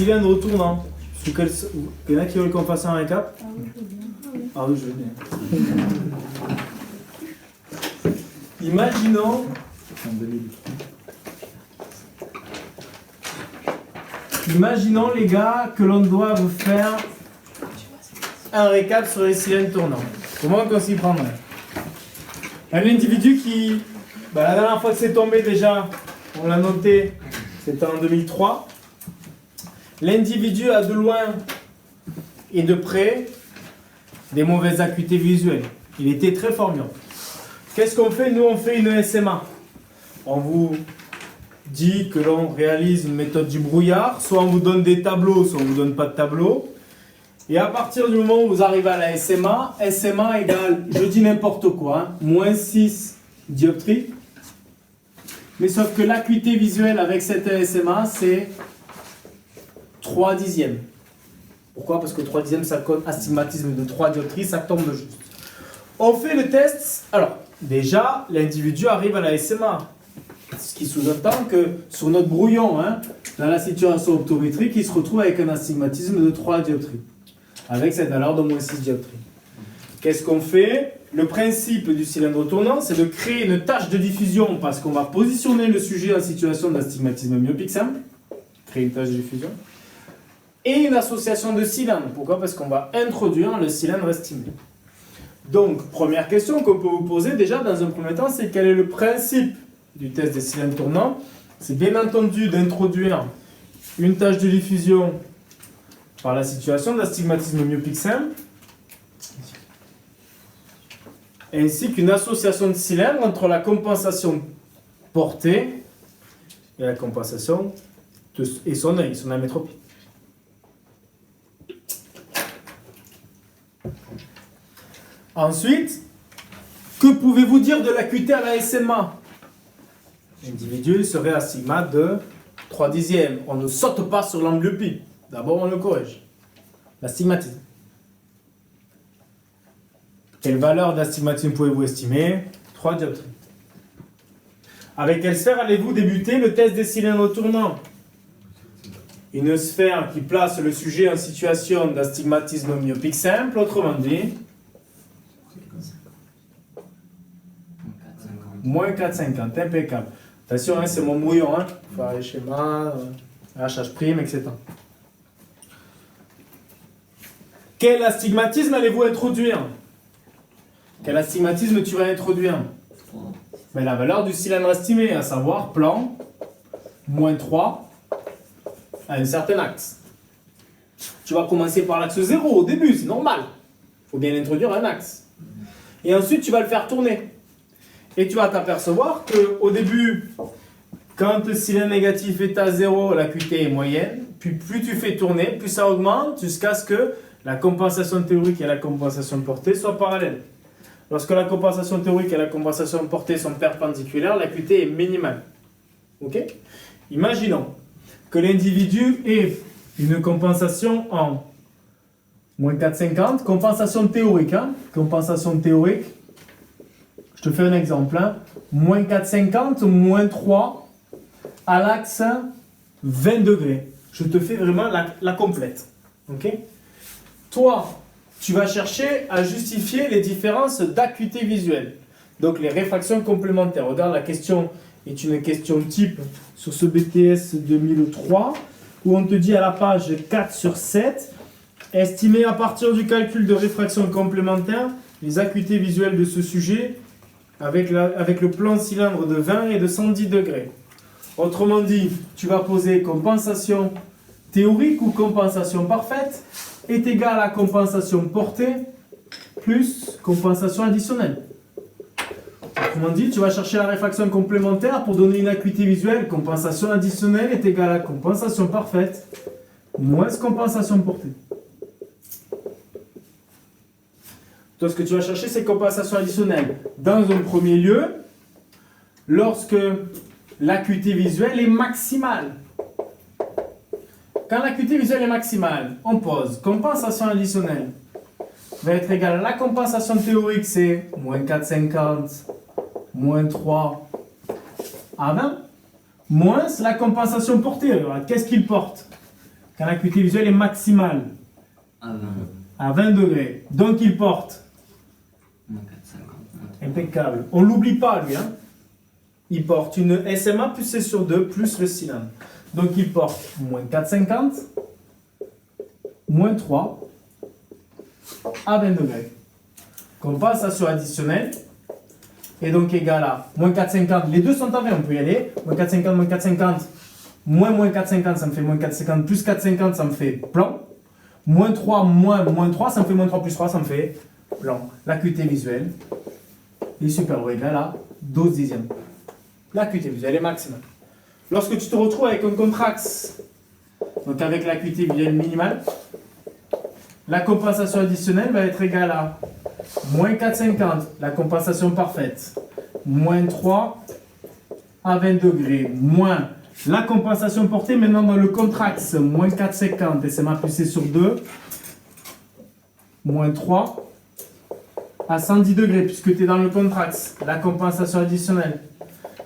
cylindre tournant. Il y en a qui veulent qu'on fasse un récap? Ah oui, je veux bien. Imaginons les gars que l'on doit vous faire un récap sur les cylindres tournants. Comment on s'y prendrait? Un individu qui, la dernière fois que c'est tombé déjà, on l'a noté, c'était en 2003. L'individu a de loin et de près des mauvaises acuités visuelles. Il était très formant. Qu'est-ce qu'on fait? Nous, on fait une SMA. On vous dit que l'on réalise une méthode du brouillard. Soit on vous donne des tableaux, soit on ne vous donne pas de tableaux. Et à partir du moment où vous arrivez à la SMA, SMA égale, je dis n'importe quoi, moins 6 dioptries. Mais sauf que l'acuité visuelle avec cette SMA, c'est 3 dixièmes. Pourquoi? Parce que 3 dixièmes, ça compte astigmatisme de 3 dioptries, ça tombe juste. On fait le test. Alors, déjà, l'individu arrive à la SMA. Ce qui sous-entend que sur notre brouillon, dans la situation optométrique, il se retrouve avec un astigmatisme de 3 dioptries. Avec cette valeur de moins 6 dioptries. Qu'est-ce qu'on fait? Le principe du cylindre tournant, c'est de créer une tâche de diffusion parce qu'on va positionner le sujet en situation d'astigmatisme myopique simple. Créer une tâche de diffusion. Et une association de cylindres. Pourquoi? Parce qu'on va introduire le cylindre estimé. Donc, première question qu'on peut vous poser déjà dans un premier temps, c'est quel est le principe du test des cylindres tournants? C'est bien entendu d'introduire une tâche de diffusion par la situation d'astigmatisme myopique simple, ainsi qu'une association de cylindres entre la compensation portée et la compensation et son œil, son amétropie. Ensuite, que pouvez-vous dire de l'acuité à la SMA? L'individu serait astigmate de 3 dixièmes. On ne saute pas sur l'amblyopie. D'abord, on le corrige. L'astigmatisme. Quelle valeur d'astigmatisme pouvez-vous estimer? 3 dioptries. Avec quelle sphère allez-vous débuter le test des cylindres tournants? Une sphère qui place le sujet en situation d'astigmatisme myopique simple, autrement dit, moins 4,50, impeccable. Attention, c'est mon brouillon, il faut faire les schémas, HH', etc. Quel astigmatisme allez-vous introduire? Quel astigmatisme tu vas introduire? La valeur du cylindre estimé, à savoir plan, moins 3, à un certain axe. Tu vas commencer par l'axe 0 au début, c'est normal. Il faut bien introduire un axe. Et ensuite, tu vas le faire tourner. Et tu vas t'apercevoir qu'au début, quand le cylindre négatif est à 0, l'acuité est moyenne. Puis plus tu fais tourner, plus ça augmente jusqu'à ce que la compensation théorique et la compensation portée soient parallèles. Lorsque la compensation théorique et la compensation portée sont perpendiculaires, l'acuité est minimale. Ok? Imaginons que l'individu ait une compensation en moins 4,50, compensation théorique. Compensation théorique, je te fais un exemple. Moins 4,50, moins 3 à l'axe 20 degrés. Je te fais vraiment la complète. Ok? Toi, tu vas chercher à justifier les différences d'acuité visuelle. Donc les réfractions complémentaires. Regarde, la question est une question type sur ce BTS 2003 où on te dit à la page 4 sur 7, estimer à partir du calcul de réfraction complémentaire les acuités visuelles de ce sujet avec le plan cylindre de 20 et de 110 degrés. Autrement dit, tu vas poser compensation théorique ou compensation parfaite est égal à compensation portée plus compensation additionnelle. Autrement dit, tu vas chercher la réfraction complémentaire pour donner une acuité visuelle. Compensation additionnelle est égale à compensation parfaite moins compensation portée. Donc ce que tu vas chercher, c'est compensation additionnelle. Dans un premier lieu, lorsque l'acuité visuelle est maximale. Quand l'acuité visuelle est maximale, on pose compensation additionnelle va être égale à la compensation théorique, c'est moins 4,50, moins 3 à 20, moins la compensation portée. Alors, qu'est-ce qu'il porte? quand l'acuité visuelle est maximale. À 20 degrés. Donc il porte. Impeccable. On ne l'oublie pas lui. Hein. Il porte une SMA plus C sur 2 plus le cylindre. Donc il porte moins 4,50, moins 3 à 20 degrés. Compensation additionnelle est donc égale à moins 4,50. Les deux sont en V, on peut y aller. Moins 4,50, moins 4,50, moins 4,50, ça me fait moins 4,50, plus 4,50, ça me fait plan. Moins 3, moins 3, ça me fait moins 3 plus 3, ça me fait plan. L'acuité visuelle est supérieure ou égale à 12 dixièmes. L'acuité visuelle est maximale. Lorsque tu te retrouves avec un contraxe, donc avec l'acuité visuelle minimale, la compensation additionnelle va être égale à moins 4,50, la compensation parfaite, moins 3 à 20 degrés, moins la compensation portée maintenant dans le contraxe, moins 4,50, SMA plus C sur 2, moins 3 à 110 degrés, puisque tu es dans le contraxe. La compensation additionnelle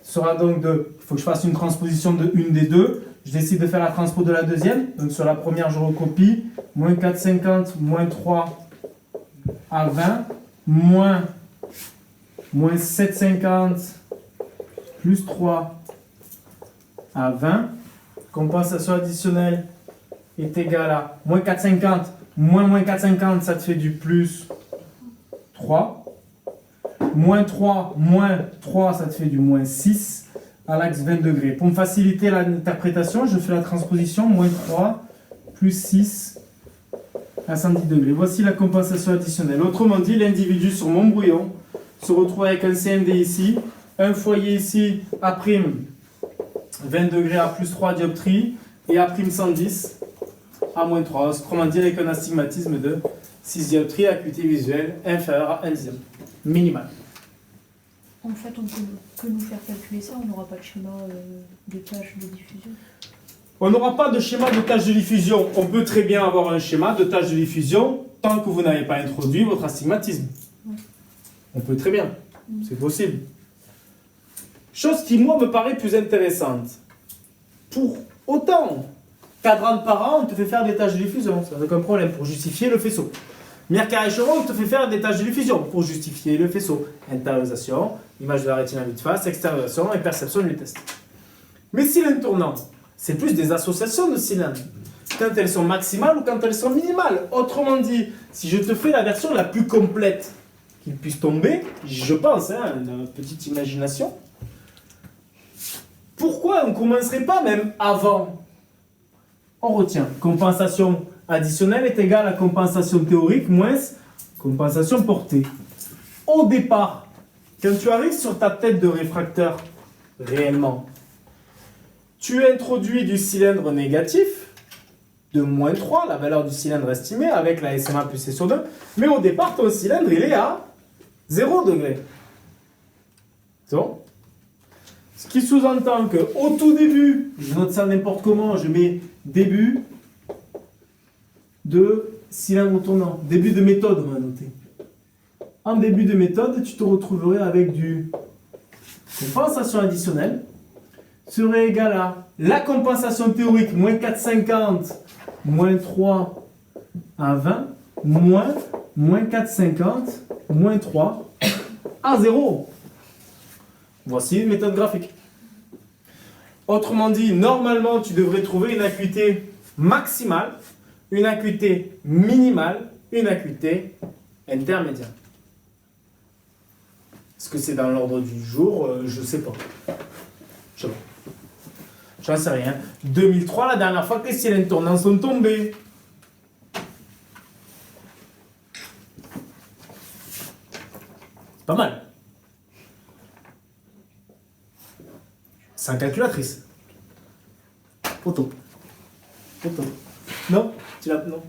sera donc de, il faut que je fasse une transposition de une des deux, je décide de faire la transpo de la deuxième, donc sur la première je recopie, moins 4,50, moins 3 à 20, moins 7,50, plus 3 à 20, compensation additionnelle est égale à moins 4,50, moins 4,50, ça te fait du plus 3, moins 3, ça te fait du moins 6 à l'axe 20 degrés. Pour me faciliter l'interprétation, je fais la transposition, moins 3 plus 6 à 110 degrés. Voici la compensation additionnelle. Autrement dit, l'individu sur mon brouillon se retrouve avec un CMD ici, un foyer ici à prime 20 degrés à plus 3 dioptries et à prime 110 à moins 3. Autrement dit, avec un astigmatisme de 6 dioptries, acuité visuelle inférieure à 1 dixième. Minimal. En fait, on peut que nous faire calculer ça, on n'aura pas de schéma de tâches de diffusion. On n'aura pas de schéma de tâches de diffusion. On peut très bien avoir un schéma de tâches de diffusion tant que vous n'avez pas introduit votre astigmatisme. Ouais. On peut très bien. C'est possible. Chose qui, moi, me paraît plus intéressante. Pour autant, cadran par an, on te fait faire des tâches de diffusion. Ça n'a aucun problème pour justifier le faisceau. Mercare écheron, on te fait faire des tâches de diffusion pour justifier le faisceau. Intériorisation, image de la rétine à vue de face, extériorisation et perception du test. Mais cylindres tournants, c'est plus des associations de cylindres. Quand elles sont maximales ou quand elles sont minimales. Autrement dit, si je te fais la version la plus complète qu'il puisse tomber, je pense, une petite imagination, pourquoi on ne commencerait pas même avant? On retient, compensation additionnelle est égale à compensation théorique moins compensation portée. Au départ, quand tu arrives sur ta tête de réfracteur, réellement, tu introduis du cylindre négatif de moins 3, la valeur du cylindre estimée, avec la SMA plus C sur 2, mais au départ, ton cylindre, il est à 0 degré. C'est bon? Ce qui sous-entend qu'au tout début, je note ça n'importe comment, je mets début de cylindre tournant, début de méthode, on va noter. En début de méthode, tu te retrouverais avec du compensation additionnelle, serait égal à la compensation théorique, moins 4,50, moins 3 à 20, moins 4,50, moins 3 à 0. Voici une méthode graphique. Autrement dit, normalement, tu devrais trouver une acuité maximale, une acuité minimale, une acuité intermédiaire. Est-ce que c'est dans l'ordre du jour? Je ne sais pas. Je sais pas. J'en sais rien. 2003, la dernière fois que les cylindres tournants sont tombés. C'est pas mal. Sans calculatrice. Photo. Non? Tu l'as? Non.